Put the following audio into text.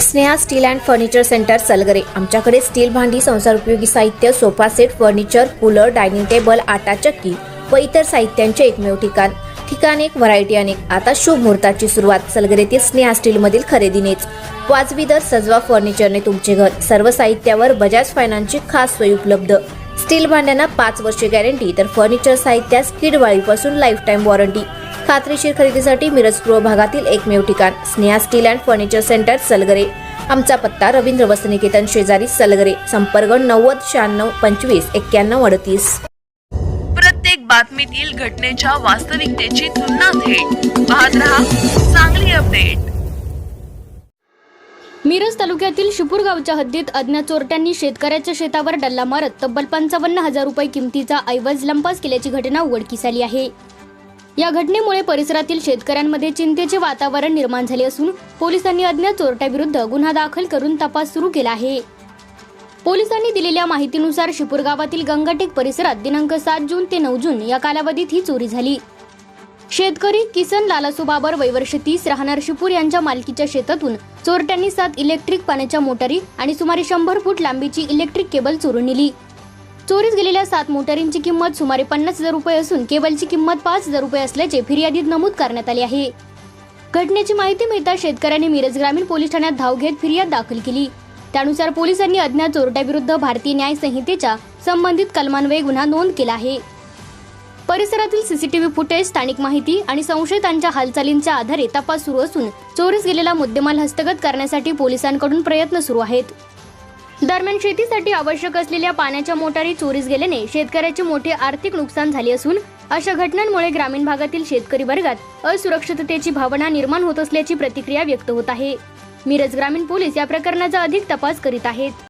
Sneha steel and furniture centre Salgare. आमच्याकडे steel भांडी, संसार उपयोगी साहित्य, sofa set, furniture, cooler, dining table, आटा चक्की व इतर साहित्यांचे एकमेव ठिकाण एक, व्हरायटी अनेक। आता शुभ मुहूर्ताची सुरुवात सलगरेतील स्नेहा स्टील मधील खरेदीनेच। वाजवी दर, सजवा फर्निचरने तुमचे घर। सर्व साहित्यावर बजाज फायनान्सची खास सोय उपलब्ध। स्टील भांड्यांना 5 वर्षे गॅरंटी, तर फर्निचर साहित्यास किडवाळीपासून लाईफ टाइम वॉरंटी। खात्रीशीर खरेदीसाठी मिरज पूर्व भागातील एकमेव ठिकाण Sneha steel and furniture centre Salgare. आमचा पत्ता रवींद्र वस्त्रनिकेतन शेजारी सलगरे। संपर्क 90 96 25 91 38। प्रत्येक बातमीतील घटनेच्या वास्तविकतेची तुलना थेट पाहत रहा चांगली अपडेट। मिरज तालुक्यातील शिपूर गावच्या हद्दीत अज्ञात चोरट्यांनी शेतकऱ्याच्या शेतावर डल्ला मारत तब्बल 55,000 रुपये किमतीचा ऐवज लंपास केल्याची घटना उघडकीस आली आहे। या घटनेमुळे परिसरातील शेतकऱ्यांमध्ये चिंतेचे वातावरण निर्माण झाले असून पोलिसांनी अज्ञात चोरट्याविरुद्ध गुन्हा दाखल करून तपास सुरू केला आहे। पोलिसांनी दिलेल्या माहितीनुसार शिपूर गावातील गंगाटेक परिसरात दिनांक 7 जून ते 9 जून या कालावधीत ही चोरी झाली। शेतकरी किसन लालासू बाबर वय वर्ष 30 राहणार शिपूर यांच्या मालकीच्या शेतातून चोरट्यांनी 7 इलेक्ट्रिक पाण्याच्या मोटारी आणि सुमारे 100 फूट लांबीची इलेक्ट्रिक केबल चोरून नेली। चोरीस गेलेल्या 7 मोटारींची किंमत सुमारे 50,000 रुपये असून केबलची किंमत 5,000 रुपये असल्याचे फिर्यादीत नमूद करण्यात आले आहे। घटनेची माहिती मिळताच शेतकऱ्यांनी मिरज ग्रामीण पोलीस ठाण्यात धाव घेत फिर्याद दाखल केली। त्यानुसार पोलिसांनी अज्ञात चोरट्याविरुद्ध भारतीय न्याय संहितेच्या संबंधित कलमान्वये गुन्हा नोंद केला आहे। परिसरातील सीसीटीव्ही फुटेज, स्थानिक माहिती आणि संशयितांच्या हालचालींच्या आधारे तपास सुरू असून चोरीस गेलेला मुद्देमाल हस्तगत करण्यासाठी पोलिसांकडून प्रयत्न सुरू आहेत। दरम्यान शेतीसाठी आवश्यक असलेल्या पाण्याच्या मोटारी चोरीस गेल्याने शेतकऱ्याचे मोठे आर्थिक नुकसान झाले असून अशा घटनांमुळे ग्रामीण भागातील शेतकरी वर्गात असुरक्षिततेची भावना निर्माण होत असल्याची प्रतिक्रिया व्यक्त होत आहे। मिरज ग्रामीण पोलीस या प्रकरणाचा अधिक तपास करीत आहेत।